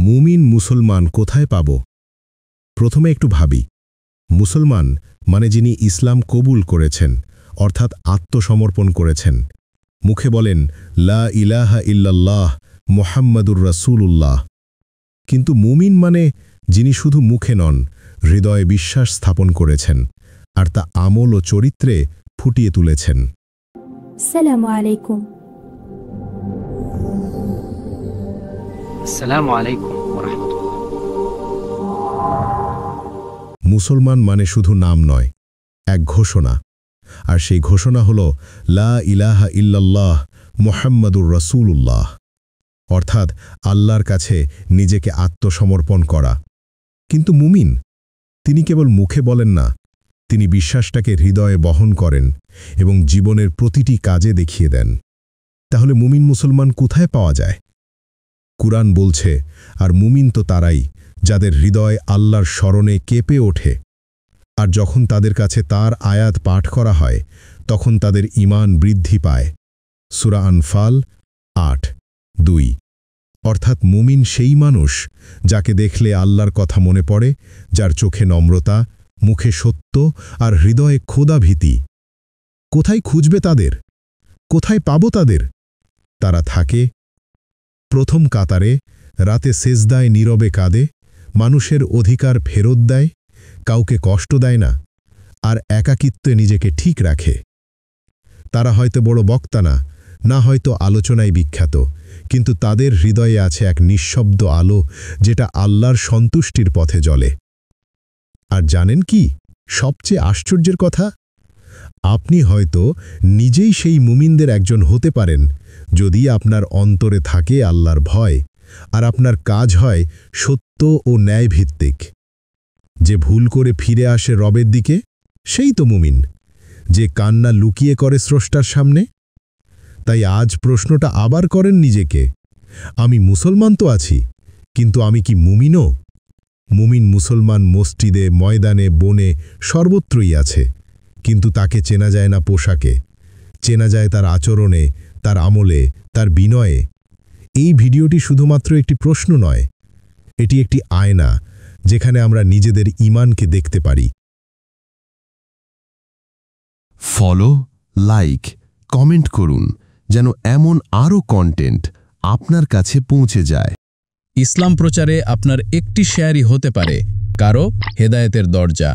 মুমিন মুসলমান কোথায় পাব? প্রথমে একটু ভাবি। মুসলমান মানে যিনি ইসলাম কবুল করেছেন, অর্থাৎ আত্মসমর্পণ করেছেন। মুখে বলেন লা ইলাহা ইল্লাল্লাহ মুহাম্মাদুর রাসূলুল্লাহ। কিন্তু মুমিন মানে যিনি শুধু মুখে নন, হৃদয়ে বিশ্বাস স্থাপন করেছেন আর তা আমল ও চরিত্রে ফুটিয়ে তুলেছেন। আসসালামু আলাইকুম। আসসালামু আলাইকুম ওয়া রাহমাতুল্লাহ। মুসলমান মানে শুধু নাম নয়, এক ঘোষণা। আর সেই ঘোষণা হল লা ইলাহা ইল্লাল্লাহ মুহাম্মাদুর রাসূলুল্লাহ, অর্থাৎ আল্লাহর কাছে নিজেকে আত্মসমর্পণ করা। কিন্তু মুমিন, তিনি কেবল মুখে বলেন না, তিনি বিশ্বাসটাকে হৃদয়ে বহন করেন এবং জীবনের প্রতিটি কাজে দেখিয়ে দেন। তাহলে মুমিন মুসলমান কোথায় পাওয়া যায়? কুরআন বলছে, আর মুমিন তো তারাই যাদের হৃদয় আল্লাহর স্মরণে কেঁপে ওঠে, আর যখন তাদের কাছে তার আয়াত পাঠ করা হয় তখন তাদের ঈমান বৃদ্ধি পায়। সূরা আনফাল ৮:২। অর্থাৎ মুমিন সেই মানুষ যাকে দেখলে আল্লাহর কথা মনে পড়ে, যার চোখে নম্রতা, মুখে সত্য আর হৃদয়ে খোদা ভীতি। কোথায় খুঁজবে তাদের? কোথায় পাব তাদের? তারা থাকে প্রথম কাতারে, রাতে সেজদায় নীরবে কাঁদে, মানুষের অধিকার ফেরত দেয়, কাউকে কষ্ট দেয় না, আর একাকিত্বে নিজেকে ঠিক রাখে। তারা হয়তো বড় বক্তা না, না হয়তো আলোচনায় বিখ্যাত, কিন্তু তাদের হৃদয়ে আছে এক নিঃশব্দ আলো, যেটা আল্লাহর সন্তুষ্টির পথে জ্বলে। আর জানেন কি সবচেয়ে আশ্চর্যের কথা? আপনি হয়তো নিজেই সেই মুমিনদের একজন হতে পারেন, যদি আপনার অন্তরে থাকে আল্লাহর ভয়, আর আপনার কাজ হয় সত্য ও ন্যায়ভিত্তিক। যে ভুল করে ফিরে আসে রবের দিকে, সেই তো মুমিন। যে কান্না লুকিয়ে করে স্রষ্টার সামনে। তাই আজ প্রশ্নটা আবার করেন নিজেকে, আমি মুসলমান তো আছি, কিন্তু আমি কি মুমিনও? মুমিন মুসলমান মসজিদে, ময়দানে, বনে, সর্বত্রই আছে, কিন্তু তাকে চেনা যায় না পোশাকে, চেনা যায় তার আচরণে, তার আমলে, তার বিনয়ে। এই ভিডিওটি শুধুমাত্র একটি প্রশ্ন নয়, এটি একটি আয়না, যেখানে আমরা নিজেদের ঈমানকে দেখতে পারি। ফলো, লাইক, কমেন্ট করুন, যেন এমন আরও কন্টেন্ট আপনার কাছে পৌঁছে যায়। ইসলাম প্রচারে আপনার একটি শেয়ারই হতে পারে কারো হেদায়েতের দরজা।